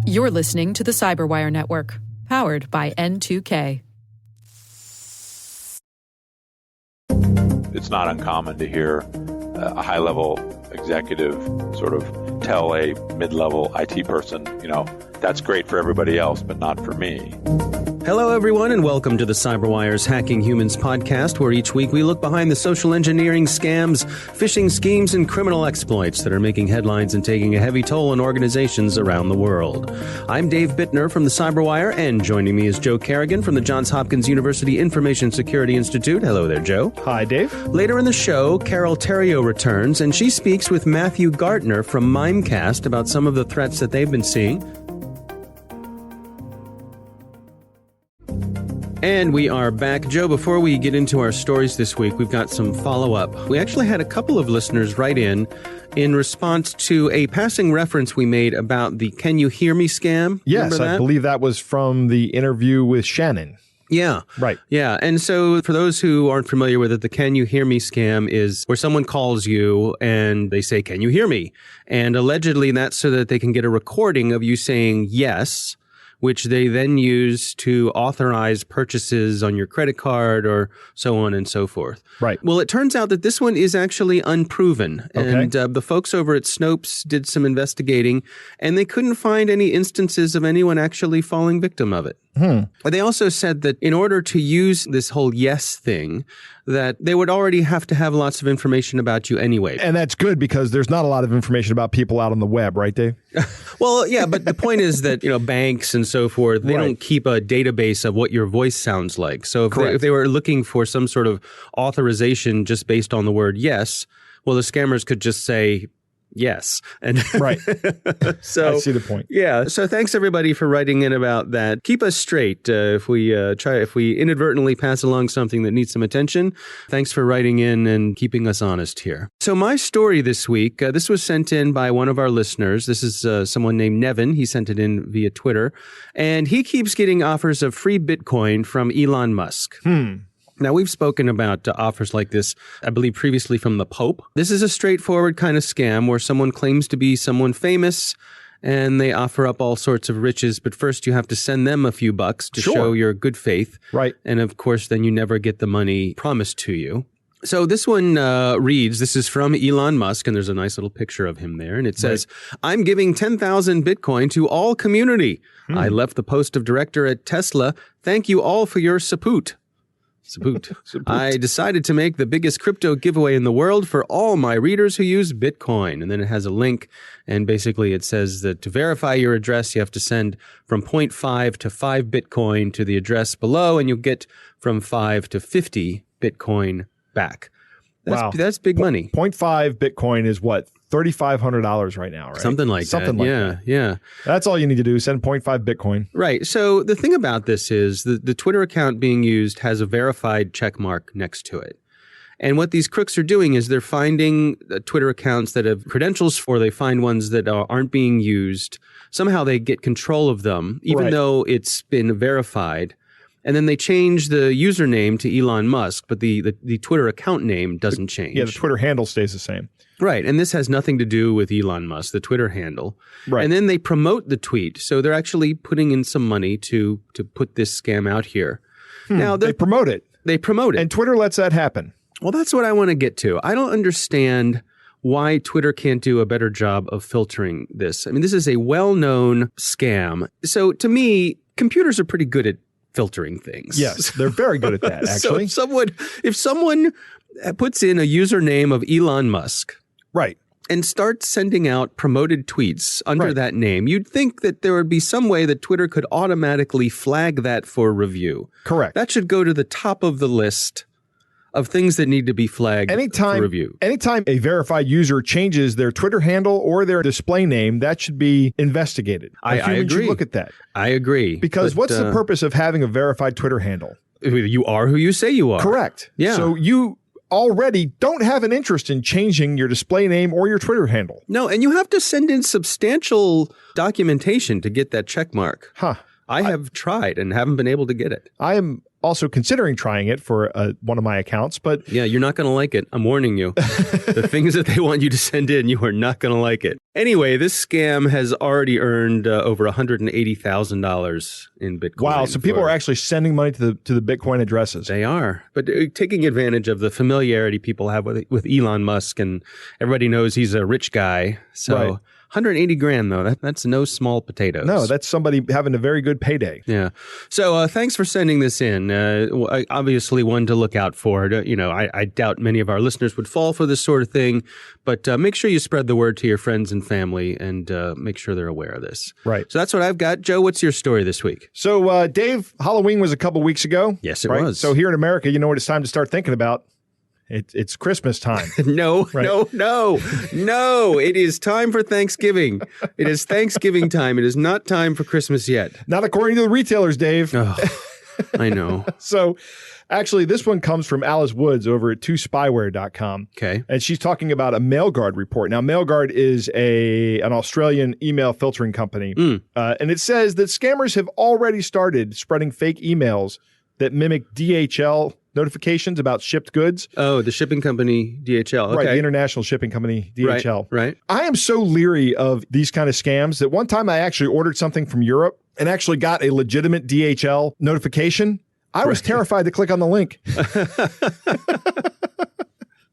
You're listening to the Cyberwire Network, powered by N2K. It's not uncommon to hear a high-level executive sort of tell a mid-level IT person, that's great for everybody else, but not for me. Hello, everyone, and welcome to the Cyberwire's Hacking Humans podcast, where each week we look behind the social engineering scams, phishing schemes, and criminal exploits that are making headlines and taking a heavy toll on organizations around the world. I'm Dave Bittner from the Cyberwire, and joining me is Joe Carrigan from the Johns Hopkins University Information Security Institute. Hello there, Joe. Hi, Dave. Later in the show, Carol Theriault returns, and she speaks with Matthew Gartner from Mimecast about some of the threats that they've been seeing. And we are back. Joe, before we get into our stories this week, we've got some follow-up. We actually had a couple of listeners write in response to a passing reference we made about the Can You Hear Me scam. Yes, I believe that was from the interview with Shannon. Yeah. Right. Yeah. And so for those who aren't familiar with it, the Can You Hear Me scam is where someone calls you and they say, "Can you hear me?" And allegedly that's so that they can get a recording of you saying yes, which they then use to authorize purchases on your credit card or so on and so forth. Right. Well, it turns out that this one is actually unproven. Okay. And the folks over at Snopes did some investigating, and they couldn't find any instances of anyone actually falling victim of it. But they also said that in order to use this whole yes thing, that they would already have to have lots of information about you anyway. And that's good because there's not a lot of information about people out on the web, right, Dave? Well, yeah, but the point is that, banks and so forth, they Right. don't keep a database of what your voice sounds like. So if they were looking for some sort of authorization just based on the word yes, well, the scammers could just say yes. And Right. So I see the point. Yeah. So thanks everybody for writing in about that. Keep us straight if we inadvertently pass along something that needs some attention. Thanks for writing in and keeping us honest here. So my story this week, this was sent in by one of our listeners. This is someone named Nevin. He sent it in via Twitter, and he keeps getting offers of free Bitcoin from Elon Musk. Now, we've spoken about offers like this, I believe, previously from the Pope. This is a straightforward kind of scam where someone claims to be someone famous and they offer up all sorts of riches. But first, you have to send them a few bucks to show your good faith. Right. And of course, then you never get the money promised to you. So this one reads, this is from Elon Musk, and there's a nice little picture of him there. And it says, "I'm giving 10,000 Bitcoin to all community. I left the post of director at Tesla. Thank you all for your support. I decided to make the biggest crypto giveaway in the world for all my readers who use Bitcoin." And then it has a link, and basically it says that to verify your address, you have to send from 0.5 to 5 Bitcoin to the address below, and you'll get from 5 to 50 Bitcoin back. That's big money. 0.5 Bitcoin is what? $3,500 right now, right? Something like that. Yeah. That's all you need to do. Send 0.5 Bitcoin. Right. So the thing about this is the Twitter account being used has a verified check mark next to it. And what these crooks are doing is they're finding Twitter accounts that have credentials, or they find ones that aren't being used. Somehow they get control of them, even though it's been verified. And then they change the username to Elon Musk, but the Twitter account name doesn't change. Yeah, the Twitter handle stays the same. Right. And this has nothing to do with Elon Musk, the Twitter handle. Right. And then they promote the tweet. So they're actually putting in some money to put this scam out here. Now They promote it. They promote it. And Twitter lets that happen. Well, that's what I want to get to. I don't understand why Twitter can't do a better job of filtering this. I mean, this is a well-known scam. So to me, computers are pretty good at filtering things. Yes, they're very good at that, actually. So if someone puts in a username of Elon Musk, right, and starts sending out promoted tweets under that name, you'd think that there would be some way that Twitter could automatically flag that for review. Correct. That should go to the top of the list of things that need to be flagged for review. Anytime a verified user changes their Twitter handle or their display name, that should be investigated. I agree. Should look at that. I agree. Because what's the purpose of having a verified Twitter handle? You are who you say you are. Correct. Yeah. So you already don't have an interest in changing your display name or your Twitter handle. No, and you have to send in substantial documentation to get that check mark. Huh. I have tried and haven't been able to get it. I am also considering trying it for one of my accounts, but Yeah, you're not going to like it. I'm warning you. The things that they want you to send in, you are not going to like it. Anyway, this scam has already earned over $180,000 in Bitcoin. wow, so people are actually sending money to the Bitcoin addresses. They are, but taking advantage of the familiarity people have with Elon Musk, and everybody knows he's a rich guy. So Right. 180 grand, though, that's no small potatoes. No, that's somebody having a very good payday. Yeah. So thanks for sending this in. Obviously, one to look out for. I doubt many of our listeners would fall for this sort of thing, but make sure you spread the word to your friends and family and make sure they're aware of this. Right. So that's what I've got. Joe, what's your story this week? So, Dave, Halloween was a couple weeks ago. Yes, it right? was. So here in America, you know what it's time to start thinking about? It's Christmas time. No. It is time for Thanksgiving. It is Thanksgiving time. It is not time for Christmas yet. Not according to the retailers, Dave. Oh, I know. So actually, this one comes from Alice Woods over at 2spyware.com. Okay. And she's talking about a MailGuard report. Now, MailGuard is an Australian email filtering company. And it says that scammers have already started spreading fake emails that mimic DHL notifications about shipped goods. Oh, the shipping company DHL. Okay. Right, the international shipping company DHL. Right. I am so leery of these kind of scams that one time I actually ordered something from Europe and actually got a legitimate DHL notification. I was terrified to click on the link.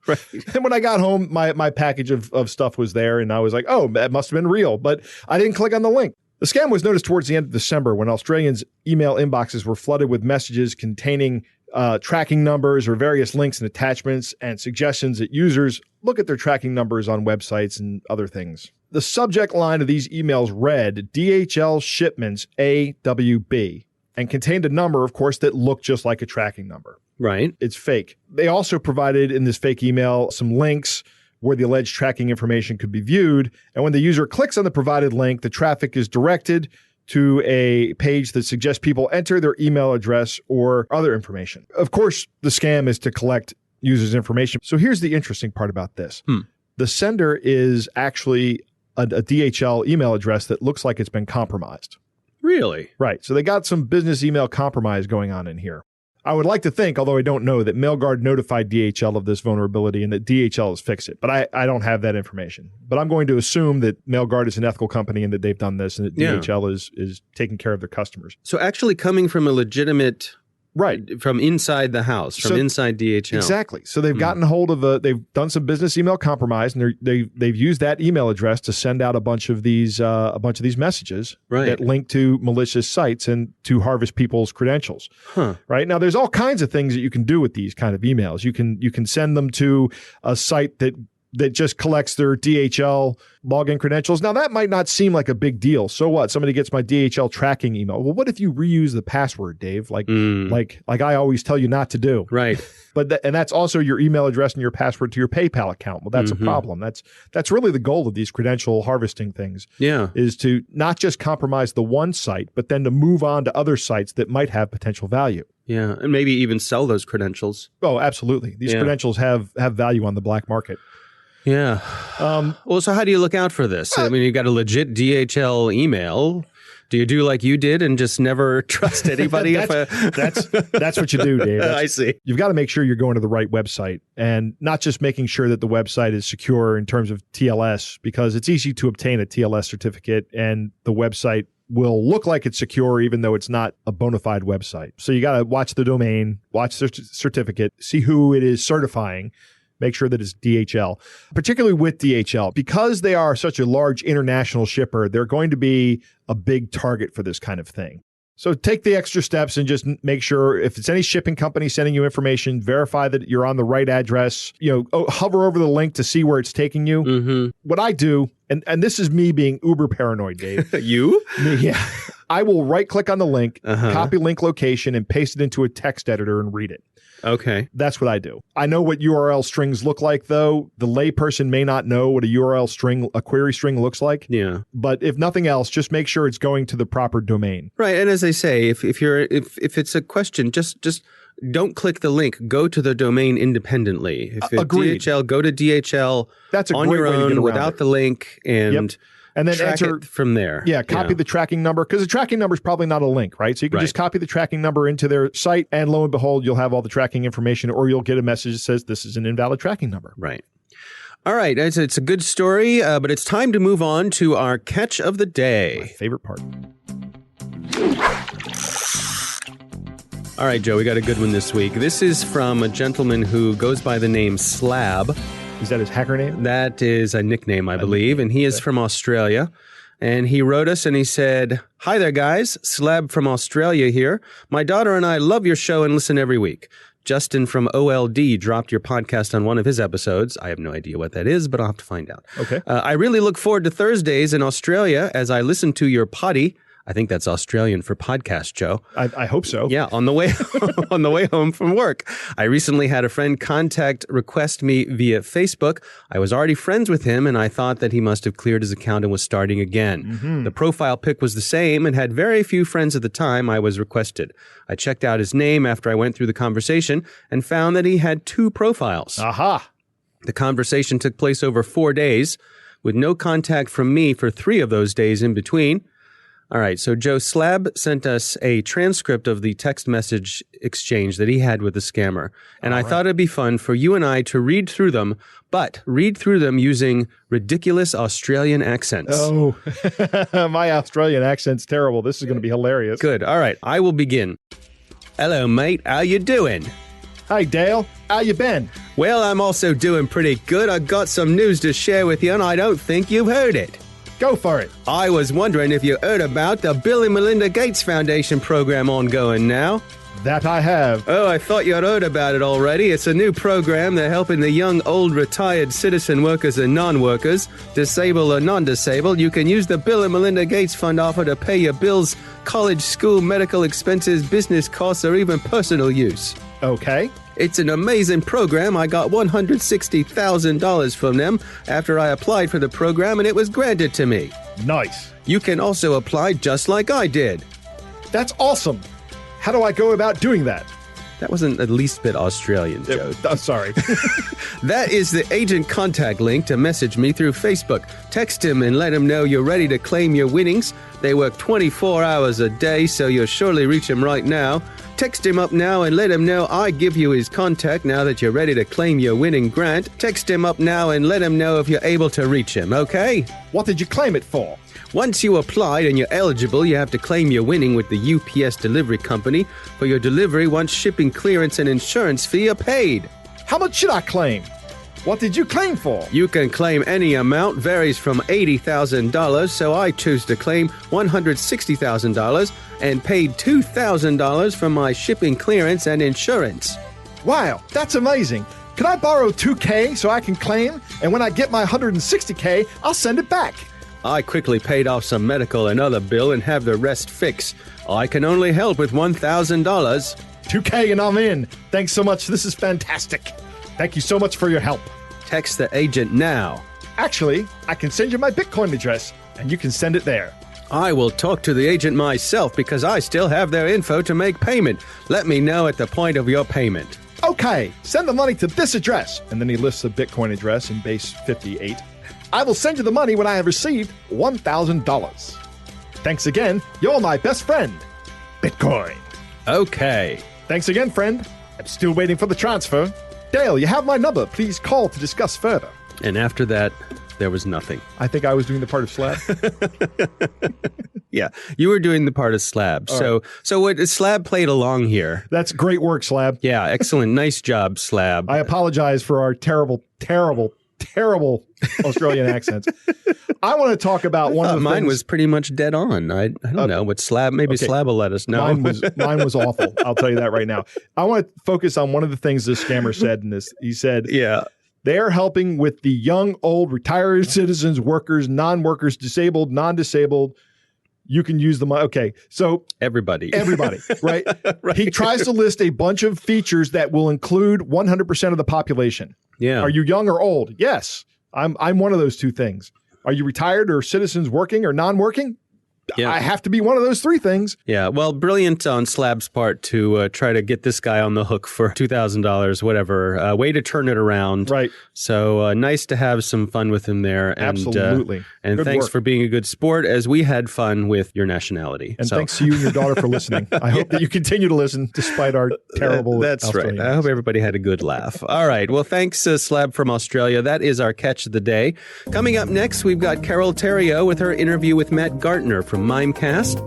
Right. And when I got home, my package of stuff was there, and I was like, oh, that must have been real. But I didn't click on the link. The scam was noticed towards the end of December when Australians' email inboxes were flooded with messages containing tracking numbers or various links and attachments and suggestions that users look at their tracking numbers on websites and other things. The subject line of these emails read DHL shipments AWB and contained a number, of course, that looked just like a tracking number. Right. It's fake. They also provided in this fake email some links where the alleged tracking information could be viewed. And when the user clicks on the provided link, the traffic is directed to a page that suggests people enter their email address or other information. Of course, the scam is to collect users' information. So here's the interesting part about this. The sender is actually a DHL email address that looks like it's been compromised. Really? Right. So they got some business email compromise going on in here. I would like to think, although I don't know, that MailGuard notified DHL of this vulnerability and that DHL has fixed it. But I don't have that information. But I'm going to assume that MailGuard is an ethical company and that they've done this and that DHL is taking care of their customers. So actually coming from a legitimate... Right. From inside the house, from inside DHL. Exactly. So they've gotten hold of they've done some business email compromise, and they've used that email address to send out a bunch of these messages that link to malicious sites and to harvest people's credentials. Right. Now there's all kinds of things that you can do with these kind of emails. You can send them to a site that just collects their DHL login credentials. Now, that might not seem like a big deal. So what? Somebody gets my DHL tracking email. Well, what if you reuse the password, Dave? Like I always tell you not to do. Right. But and that's also your email address and your password to your PayPal account. Well, that's a problem. That's really the goal of these credential harvesting things. Yeah. Is to not just compromise the one site, but then to move on to other sites that might have potential value. Yeah. And maybe even sell those credentials. Oh, absolutely. These credentials have value on the black market. Yeah. Well, so how do you look out for this? I mean, you got a legit DHL email. Do you do like you did and just never trust anybody? That's what you do, Dave. I see. You've got to make sure you're going to the right website and not just making sure that the website is secure in terms of TLS, because it's easy to obtain a TLS certificate and the website will look like it's secure even though it's not a bona fide website. So you got to watch the domain, watch the certificate, see who it is certifying. Make sure that it's DHL, particularly with DHL. Because they are such a large international shipper, they're going to be a big target for this kind of thing. So take the extra steps and just make sure if it's any shipping company sending you information, verify that you're on the right address, hover over the link to see where it's taking you. Mm-hmm. What I do, and this is me being uber paranoid, Dave. You? Yeah. I will right click on the link, copy link location, and paste it into a text editor and read it. Okay. That's what I do. I know what URL strings look like, though. The layperson may not know what a URL string, a query string looks like. Yeah. But if nothing else, just make sure it's going to the proper domain. Right. And as I say, if it's a question, just don't click the link. Go to the domain independently. If it's Agreed. DHL, go to DHL That's a on great your way to get own around without it. the link and and then Track enter it from there. Yeah, copy the tracking number, because the tracking number is probably not a link, right? So you can just copy the tracking number into their site, and lo and behold, you'll have all the tracking information, or you'll get a message that says this is an invalid tracking number. Right. All right. It's a good story, but it's time to move on to our catch of the My day. favorite part. All right, Joe, we got a good one this week. This is from a gentleman who goes by the name Slab. Is that his hacker name? That is a nickname, I believe, and he is from Australia. And he wrote us and he said, "Hi there, guys. Slab from Australia here. My daughter and I love your show and listen every week. Justin from OLD dropped your podcast on one of his episodes. I have no idea what that is, but I'll have to find out. Okay. I really look forward to Thursdays in Australia as I listen to your potty." I think that's Australian for podcast, Joe. I hope so. Yeah, on the way home from work. I recently had a friend request me via Facebook. I was already friends with him, and I thought that he must have cleared his account and was starting again. Mm-hmm. The profile pic was the same and had very few friends at the time I was requested. I checked out his name after I went through the conversation and found that he had 2 profiles. Aha. The conversation took place over 4 days, with no contact from me for 3 of those days in between. All right, so Joe, Slab sent us a transcript of the text message exchange that he had with the scammer. And I thought it'd be fun for you and I to read through them, but read through them using ridiculous Australian accents. Oh, my Australian accent's terrible. This is going to be hilarious. Good. All right, I will begin. "Hello, mate. How you doing?" Hi, Dale. How you been? "Well, I'm also doing pretty good. I got some news to share with you, and I don't think you've heard it. Go for it. I was wondering if you heard about the Bill and Melinda Gates Foundation program ongoing now." That I have. "Oh, I thought you'd heard about it already. It's a new program. They're helping the young, old, retired citizen workers and non-workers, disabled or non-disabled. You can use the Bill and Melinda Gates Fund offer to pay your bills, college, school, medical expenses, business costs, or even personal use. Okay. It's an amazing program. I got $160,000 from them after I applied for the program, and it was granted to me. Nice. You can also apply just like I did." That's awesome. How do I go about doing that? That wasn't the least bit Australian, Joe. I'm sorry. That is the agent contact link to message me through Facebook. Text him and let him know you're ready to claim your winnings. They work 24 hours a day, so you'll surely reach him right now. Text him up now and let him know I give you his contact now that you're ready to claim your winning grant. Text him up now and let him know if you're able to reach him, okay? What did you claim it for? Once you applied and you're eligible, you have to claim your winning with the UPS delivery company for your delivery once shipping clearance and insurance fee are paid. How much should I claim? What did you claim for? You can claim any amount, varies from $80,000, so I choose to claim $160,000 and paid $2,000 for my shipping clearance and insurance. Wow, that's amazing. Can I borrow $2,000 so I can claim? And when I get my $160,000, I'll send it back. I quickly paid off some medical and other bill and have the rest fixed. I can only help with $1,000. $2,000 and I'm in. Thanks so much. This is fantastic. Thank you so much for your help. Text the agent now. Actually, I can send you my Bitcoin address, and you can send it there. I will talk to the agent myself because I still have their info to make payment. Let me know at the point of your payment. Okay, send the money to this address. And then he lists the Bitcoin address in base 58. I will send you the money when I have received $1,000. Thanks again. You're my best friend, Bitcoin. Okay. Thanks again, friend. I'm still waiting for the transfer. Dale, you have my number. Please call to discuss further. And after that, there was nothing. I think I was doing the part of Slab. Yeah, you were doing the part of Slab. So what Slab played along here. That's great work, Slab. Yeah, excellent. Nice job, Slab. I apologize for our terrible Australian accents. I want to talk about one of the mine things. was pretty much dead on. I don't know what Slab. Maybe okay. Slab will let us know. Mine was awful. I'll tell you that right now. I want to focus on one of the things this scammer said in this. He said, yeah, they're helping with the young, old, retired citizens, workers, non-workers, disabled, non-disabled. You can use the money. Okay, so everybody, right? Right? He tries to list a bunch of features that will include 100% of the population. Yeah. Are you young or old? Yes. I'm one of those two things. Are you retired or citizens working or non-working? Yeah. I have to be one of those three things. Yeah, well, brilliant on Slab's part to try to get this guy on the hook for $2,000, whatever. Way to turn it around. Right. So nice to have some fun with him there. And, Absolutely. And Good thanks work. for being a good sport as we had fun with your nationality. And thanks to you and your daughter for listening. I hope that you continue to listen despite our terrible That's right. I hope everybody had a good laugh. All right. Well, thanks, Slab from Australia. That is our catch of the day. Coming up next, we've got Carol Theriault with her interview with Matt Gartner from Mimecast.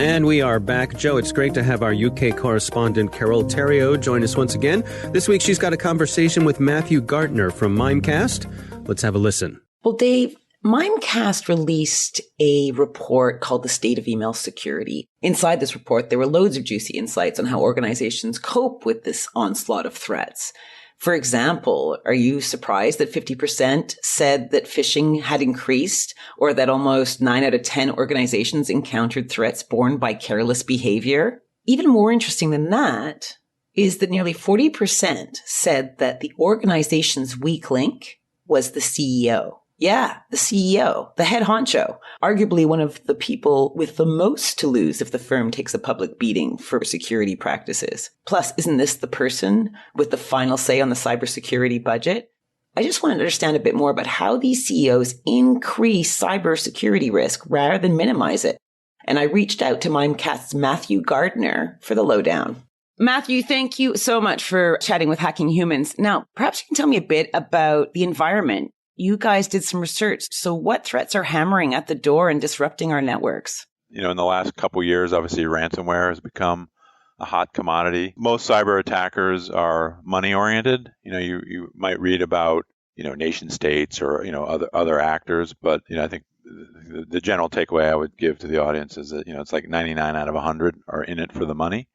And we are back. Joe, it's great to have our UK correspondent Carol Theriault join us once again. This week, she's got a conversation with Matthew Gartner from Mimecast. Let's have a listen. Well, Dave, Mimecast released a report called The State of Email Security. Inside this report, there were loads of juicy insights on how organizations cope with this onslaught of threats. For example, are you surprised that 50% said that phishing had increased, or that almost 9 out of 10 organizations encountered threats borne by careless behavior? Even more interesting than that is that nearly 40% said that the organization's weak link was the CEO. Yeah, the CEO, the head honcho, arguably one of the people with the most to lose if the firm takes a public beating for security practices. Plus, isn't this the person with the final say on the cybersecurity budget? I just want to understand a bit more about how these CEOs increase cybersecurity risk rather than minimize it. And I reached out to Mimecast's Matthew Gartner for the lowdown. Matthew, thank you so much for chatting with Hacking Humans. Now, perhaps you can tell me a bit about the environment. You guys did some research. So what threats are hammering at the door and disrupting our networks? You know, in the last couple of years, obviously ransomware has become a hot commodity. Most cyber attackers are money oriented. You know, you might read about, nation states or, other actors, but, I think the general takeaway I would give to the audience is that, it's like 99 out of 100 are in it for the money.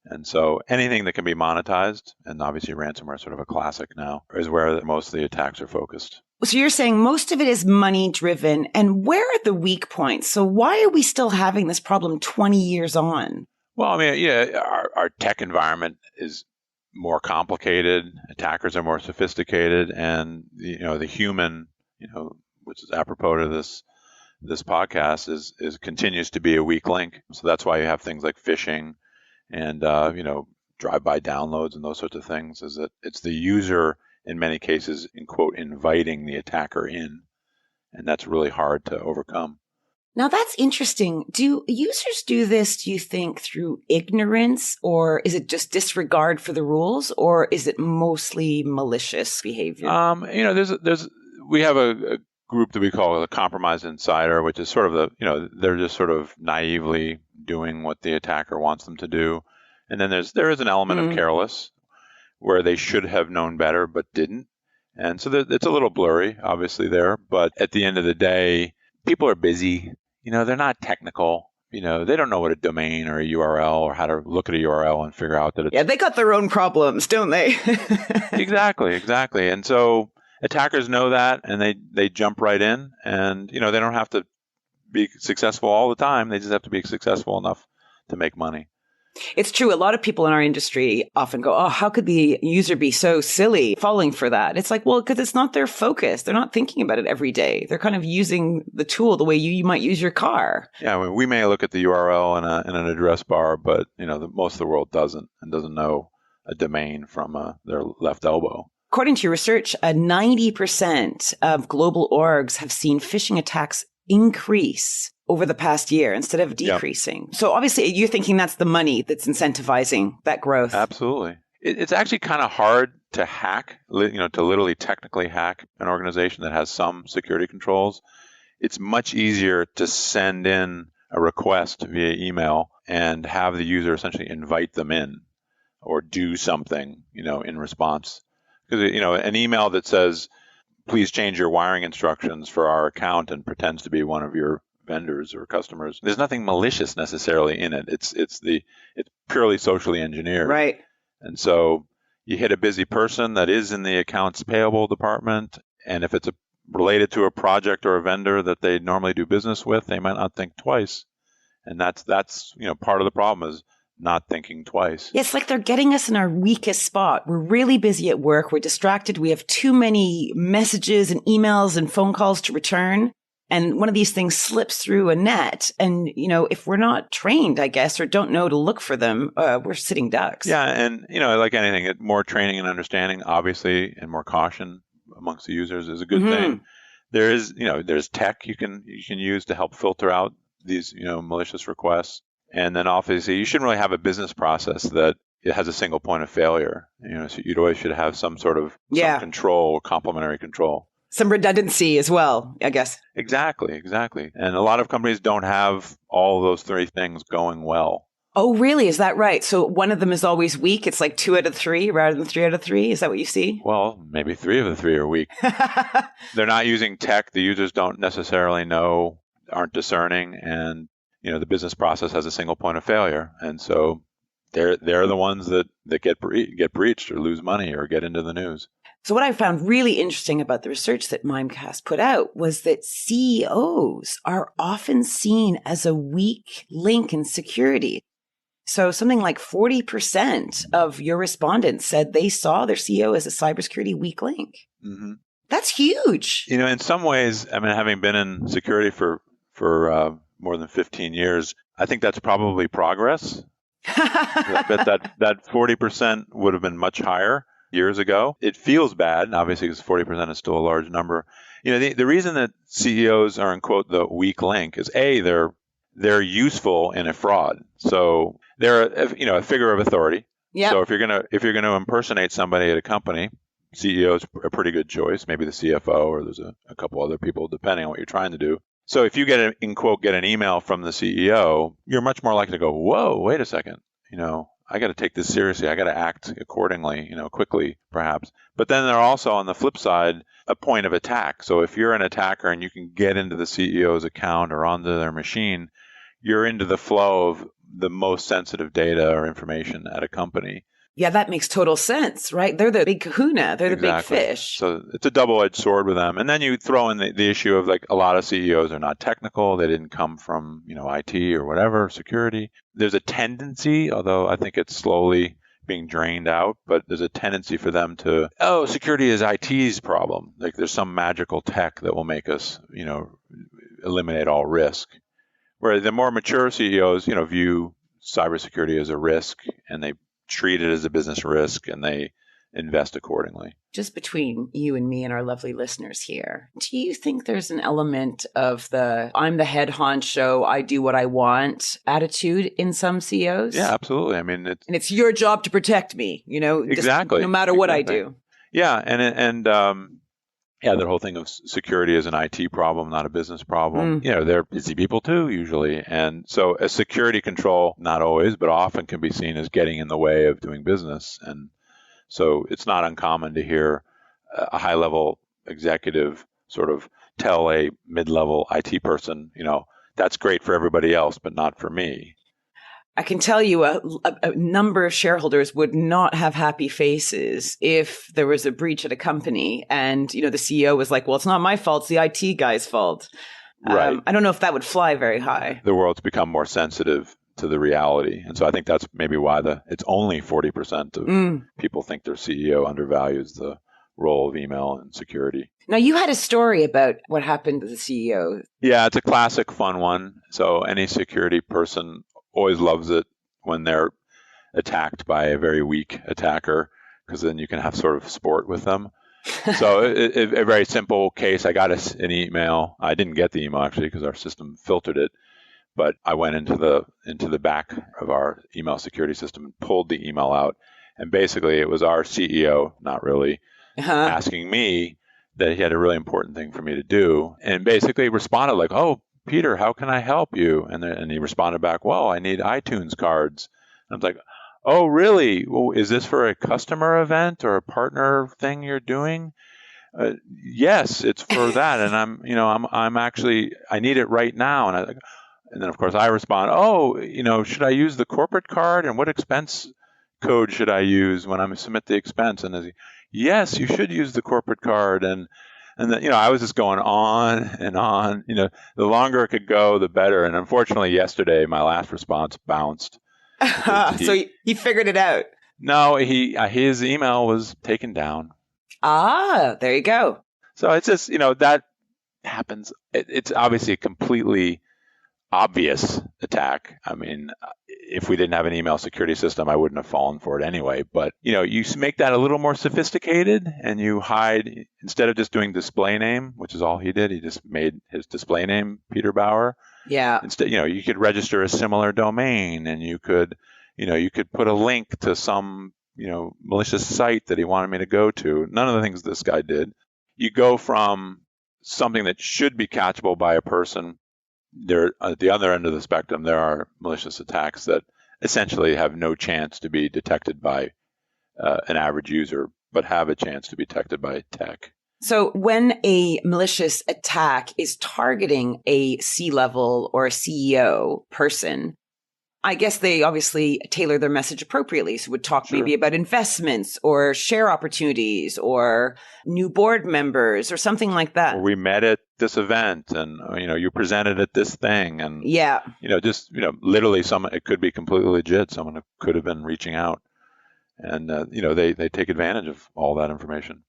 And so anything that can be monetized, and obviously ransomware is sort of a classic now, is where most of the attacks are focused. So you're saying most of it is money driven. And where are the weak points? So why are we still having this problem 20 years on? Well, I mean, our tech environment is more complicated. Attackers are more sophisticated, and the human, which is apropos to this podcast, is continues to be a weak link. So that's why you have things like phishing and drive-by downloads and those sorts of things. Is that it's the user in many cases, in quote, inviting the attacker in, and that's really hard to overcome. Now that's interesting. Do users do this, do you think, through ignorance, or is it just disregard for the rules, or is it mostly malicious behavior? We have a group that we call the compromised insider, which is sort of they're just sort of naively doing what the attacker wants them to do. And then there is an element of careless, where they should have known better but didn't. And so it's a little blurry, obviously, there. But at the end of the day, people are busy. They're not technical. They don't know what a domain or a URL or how to look at a URL and figure out that it's... Yeah, they got their own problems, don't they? Exactly. And so attackers know that, and they jump right in. And, they don't have to be successful all the time. They just have to be successful enough to make money. It's true. A lot of people in our industry often go, oh, how could the user be so silly falling for that? It's like, well, because it's not their focus. They're not thinking about it every day. They're kind of using the tool the way you might use your car. Yeah, I mean, we may look at the URL in an address bar, but most of the world doesn't know a domain from their left elbow. According to your research, 90% of global orgs have seen phishing attacks increase over the past year instead of decreasing. Yep. So obviously you're thinking that's the money that's incentivizing that growth. Absolutely. It's actually kind of hard to hack, to literally technically hack an organization that has some security controls. It's much easier to send in a request via email and have the user essentially invite them in or do something, in response. Because, an email that says, please change your wiring instructions for our account and pretends to be one of your vendors or customers. There's nothing malicious necessarily in it. It's purely socially engineered. Right. And so you hit a busy person that is in the accounts payable department, and if it's related to a project or a vendor that they normally do business with, they might not think twice. And that's part of the problem is not thinking twice. Yeah, it's like they're getting us in our weakest spot. We're really busy at work. We're distracted. We have too many messages and emails and phone calls to return. And one of these things slips through a net. And, if we're not trained, I guess, or don't know to look for them, we're sitting ducks. Yeah. And, like anything, more training and understanding, obviously, and more caution amongst the users is a good thing. There is, there's tech you can use to help filter out these, malicious requests. And then obviously you shouldn't really have a business process that it has a single point of failure. So you'd always should have some sort of some control, complementary control. Some redundancy as well, I guess. Exactly. And a lot of companies don't have all those three things going well. Oh, really? Is that right? So one of them is always weak? It's like 2 out of 3 rather than 3 out of 3? Is that what you see? Well, maybe 3 of the 3 are weak. They're not using tech. The users don't necessarily know, aren't discerning, and the business process has a single point of failure. And so they're the ones that get breached or lose money or get into the news. So what I found really interesting about the research that Mimecast put out was that CEOs are often seen as a weak link in security. So something like 40% of your respondents said they saw their CEO as a cybersecurity weak link. Mm-hmm. That's huge. In some ways, having been in security for more than 15 years, I think that's probably progress. I bet that 40% would have been much higher years ago. It feels bad, obviously, because 40% is still a large number. The reason that CEOs are, in quote, the weak link is they're useful in a fraud. So they're a figure of authority. Yep. So if you're gonna impersonate somebody at a company, CEO is a pretty good choice. Maybe the CFO, or there's a couple other people, depending on what you're trying to do. So if you get an email from the CEO, you're much more likely to go, whoa, wait a second, I got to take this seriously. I got to act accordingly, quickly, perhaps. But then there are also, on the flip side, a point of attack. So if you're an attacker and you can get into the CEO's account or onto their machine, you're into the flow of the most sensitive data or information at a company. Yeah, that makes total sense, right? They're the big kahuna. They're Exactly. The big fish. So it's a double-edged sword with them. And then you throw in the issue of, like, a lot of CEOs are not technical. They didn't come from, IT or whatever, security. There's a tendency, although I think it's slowly being drained out, but there's a tendency for them to, security is IT's problem. Like, there's some magical tech that will make us, eliminate all risk. Where the more mature CEOs, view cybersecurity as a risk, and they treat it as a business risk, and they invest accordingly. Just between you and me and our lovely listeners here, do you think there's an element of the I'm the head honcho, I do what I want attitude in some CEOs? Yeah, absolutely. It's your job to protect me, exactly. No matter what I do. Yeah, and the whole thing of security is an IT problem, not a business problem. They're busy people too, usually. And so a security control, not always, but often can be seen as getting in the way of doing business. And so it's not uncommon to hear a high-level executive sort of tell a mid-level IT person, that's great for everybody else, but not for me. I can tell you a number of shareholders would not have happy faces if there was a breach at a company and, the CEO was like, well, it's not my fault. It's the IT guy's fault. Right. I don't know if that would fly very high. The world's become more sensitive to the reality. And so I think that's maybe why it's only 40% of people think their CEO undervalues the role of email and security. Now, you had a story about what happened to the CEO. Yeah, it's a classic fun one. So any security person always loves it when they're attacked by a very weak attacker, because then you can have sort of sport with them. So a very simple case, I got an email. I didn't get the email, actually, because our system filtered it. But I went into the back of our email security system and pulled the email out. And basically, it was our CEO, not really, asking me that he had a really important thing for me to do. And basically responded like, oh, Peter, how can I help you? And he responded back, well, I need iTunes cards. And I was like, oh, really? Well, is this for a customer event or a partner thing you're doing? Yes, it's for that. And I'm actually, I need it right now. And then of course I respond, oh, should I use the corporate card? And what expense code should I use when I submit the expense? And yes, you should use the corporate card. And then, I was just going on and on. The longer it could go, the better. And unfortunately, yesterday, my last response bounced. So he figured it out. No, his email was taken down. Ah, there you go. So it's just, that happens. It's obviously a completely obvious attack. I mean, if we didn't have an email security system, I wouldn't have fallen for it anyway. But, you make that a little more sophisticated and you hide, instead of just doing display name, which is all he did, he just made his display name Peter Bauer. Yeah. Instead, you could register a similar domain and you could put a link to some, malicious site that he wanted me to go to. None of the things this guy did. You go from something that should be catchable by a person. There, at the other end of the spectrum, there are malicious attacks that essentially have no chance to be detected by an average user, but have a chance to be detected by tech. So when a malicious attack is targeting a C-level or a CEO person, I guess they obviously tailor their message appropriately. So would talk maybe about investments or share opportunities or new board members or something like that. Or we met at this event and, you presented at this thing. And, literally it could be completely legit. Someone could have been reaching out and, they take advantage of all that information.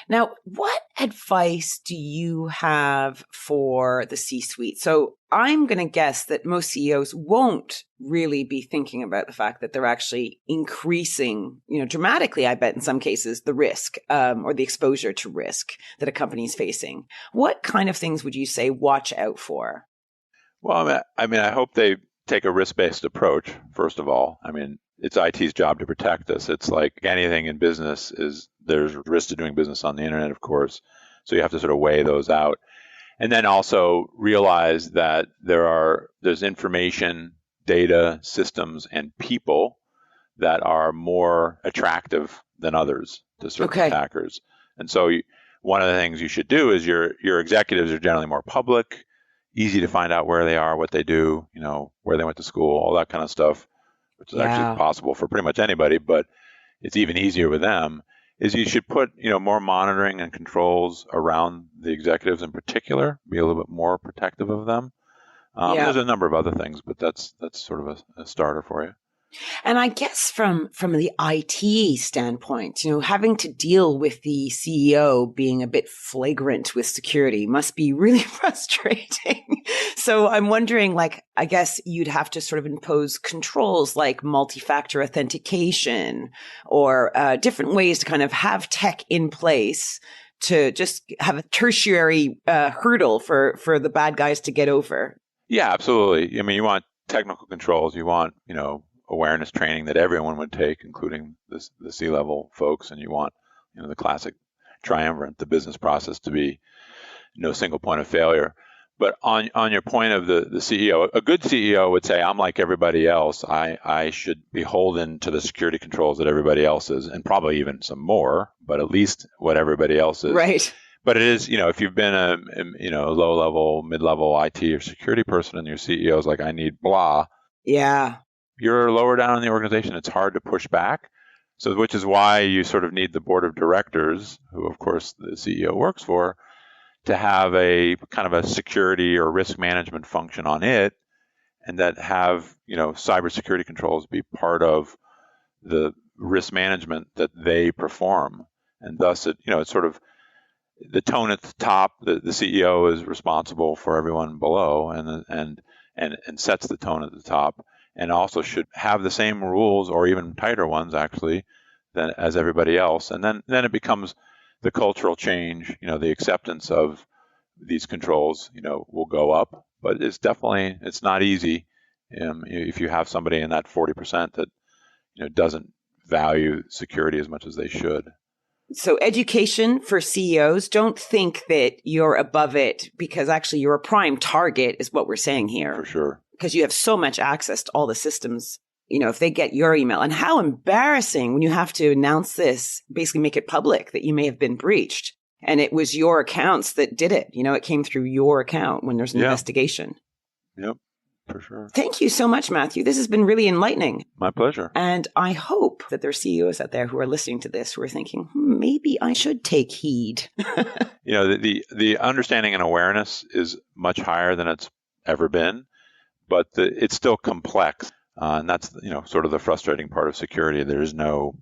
Now, what advice do you have for the C-suite? So I'm going to guess that most CEOs won't really be thinking about the fact that they're actually increasing, dramatically, I bet in some cases, the risk or the exposure to risk that a company is facing. What kind of things would you say watch out for? Well, I hope they take a risk-based approach, first of all. It's IT's job to protect us. It's like anything in business there's risk to doing business on the internet, of course. So you have to sort of weigh those out. And then also realize that there's information, data, systems, and people that are more attractive than others to certain attackers. And so one of the things you should do is your executives are generally more public, easy to find out where they are, what they do, where they went to school, all that kind of stuff, which is actually possible for pretty much anybody, but it's even easier with them, is you should put, more monitoring and controls around the executives in particular, be a little bit more protective of them. There's a number of other things, but that's sort of a starter for you. And I guess from the IT standpoint, having to deal with the CEO being a bit flagrant with security must be really frustrating. So I'm wondering, I guess you'd have to sort of impose controls like multi-factor authentication or different ways to kind of have tech in place to just have a tertiary hurdle for the bad guys to get over. Yeah, absolutely. You want technical controls. You want, awareness training that everyone would take, including the C-level folks, and you want, the classic triumvirate, the business process to be no single point of failure. But on your point of the CEO, a good CEO would say, I'm like everybody else. I should be beholden to the security controls that everybody else is, and probably even some more, but at least what everybody else is. Right. But it is, if you've been a low-level, mid-level IT or security person and your CEO is like, I need blah. Yeah. You're lower down in the organization. It's hard to push back. So, which is why you sort of need the board of directors, who of course the CEO works for, to have a kind of a security or risk management function on it, and that have, cybersecurity controls be part of the risk management that they perform. And thus it's sort of the tone at the top. The CEO is responsible for everyone below and sets the tone at the top. And also should have the same rules or even tighter ones, actually, than as everybody else. And then it becomes the cultural change, the acceptance of these controls, will go up. But it's not easy if you have somebody in that 40% that, doesn't value security as much as they should. So education for CEOs, don't think that you're above it because actually you're a prime target is what we're saying here. For sure. Because you have so much access to all the systems, if they get your email. And how embarrassing when you have to announce this, basically make it public that you may have been breached. And it was your accounts that did it. It came through your account when there's an investigation. Yep, for sure. Thank you so much, Matthew. This has been really enlightening. My pleasure. And I hope that there are CEOs out there who are listening to this who are thinking, maybe I should take heed. The understanding and awareness is much higher than it's ever been. But it's still complex. And that's, sort of the frustrating part of security. There is no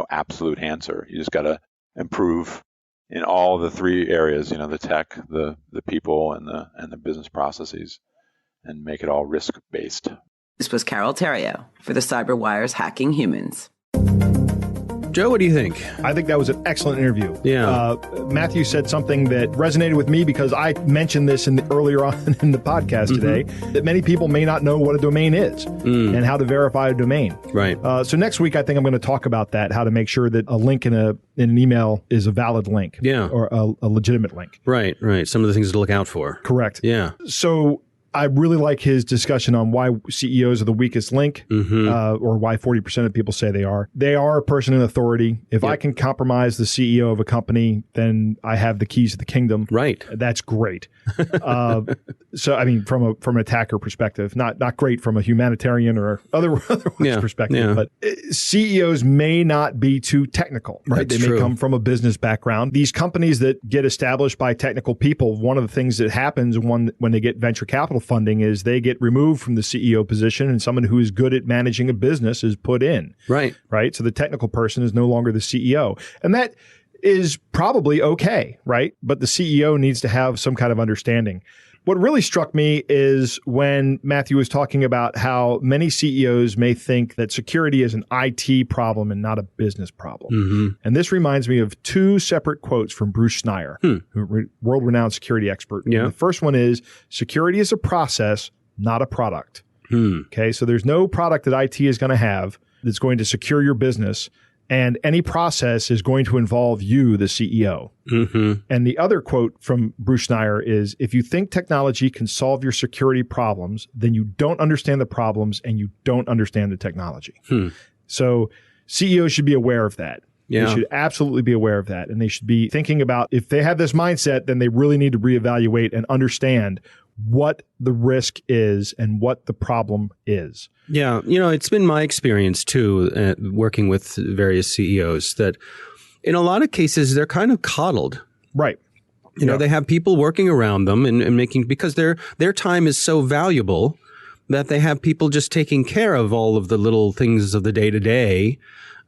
absolute answer. You just got to improve in all the three areas, the tech, the people, and the business processes, and make it all risk-based. This was Carol Theriault for the CyberWire's Hacking Humans. Joe, what do you think? I think that was an excellent interview. Yeah. Matthew said something that resonated with me because I mentioned this earlier on in the podcast today, that many people may not know what a domain is and how to verify a domain. Right. So next week, I think I'm going to talk about that, how to make sure that a link in an email is a valid link. Yeah. Or a legitimate link. Right. Some of the things to look out for. Correct. Yeah. So I really like his discussion on why CEOs are the weakest link, or why 40% of people say they are. They are a person in authority. If I can compromise the CEO of a company, then I have the keys to the kingdom. Right. That's great. So, I mean, from an attacker perspective, not great from a humanitarian or otherwise perspective. Yeah. But CEOs may not be too technical. Right. That's they true. may come from a business background. These companies that get established by technical people, one of the things that happens when they get venture capital funding is they get removed from the CEO position, and someone who is good at managing a business is put in. Right. So the technical person is no longer the CEO. And that is probably okay, right? But the CEO needs to have some kind of understanding. What really struck me is when Matthew was talking about how many CEOs may think that security is an IT problem and not a business problem. And this reminds me of two separate quotes from Bruce Schneier, world-renowned security expert. Yeah. The first one is, security is a process, not a product. Okay, so there's no product that IT is going to have that's going to secure your business, and any process is going to involve you, the CEO. And the other quote from Bruce Schneier is, if you think technology can solve your security problems, then you don't understand the problems and you don't understand the technology. So CEOs should be aware of that. Yeah. They should absolutely be aware of that. And they should be thinking about, if they have this mindset, then they really need to reevaluate and understand what the risk is and what the problem is. Yeah. It's been my experience too, working with various CEOs, that in a lot of cases, they're kind of coddled. Right. They have people working around them and making, because their time is so valuable that they have people just taking care of all of the little things of the day to day.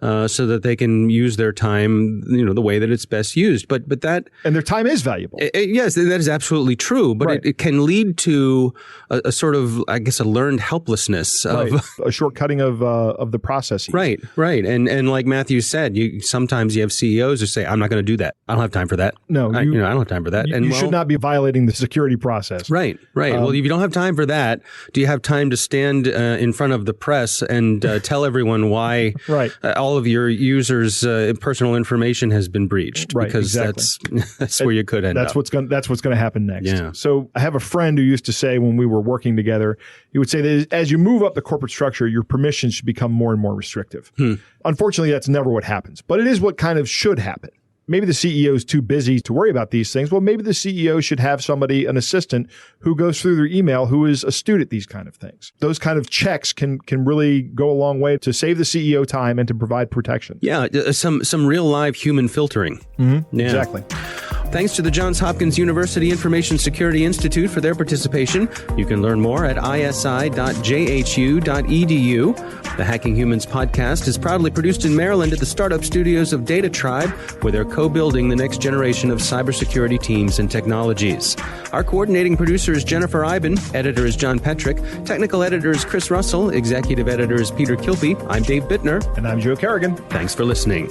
So that they can use their time, the way that it's best used. But that, and their time is valuable. Yes, that is absolutely true. But right. it can lead to a sort of, I guess, a learned helplessness of a shortcutting of the processes. Right. And like Matthew said, sometimes you have CEOs who say, "I'm not going to do that. I don't have time for that. No, I don't have time for that." You should not be violating the security process. Right. Well, if you don't have time for that, do you have time to stand in front of the press and tell everyone why? Right. All of your users' personal information has been breached, right, because exactly. that's where you could end up. That's what's going to happen next. Yeah. So I have a friend who used to say, when we were working together, he would say that as you move up the corporate structure, your permissions should become more and more restrictive. Unfortunately, that's never what happens, but it is what kind of should happen. Maybe the CEO is too busy to worry about these things. Well, maybe the CEO should have somebody, an assistant, who goes through their email who is astute at these kind of things. Those kind of checks can really go a long way to save the CEO time and to provide protection. Yeah, some real live human filtering. Yeah. Exactly. Thanks to the Johns Hopkins University Information Security Institute for their participation. You can learn more at isi.jhu.edu. The Hacking Humans podcast is proudly produced in Maryland at the startup studios of Data Tribe, where they're co-building the next generation of cybersecurity teams and technologies. Our coordinating producer is Jennifer Iben. Editor is John Petrick. Technical editor is Chris Russell. Executive editor is Peter Kilpie. I'm Dave Bittner. And I'm Joe Kerrigan. Thanks for listening.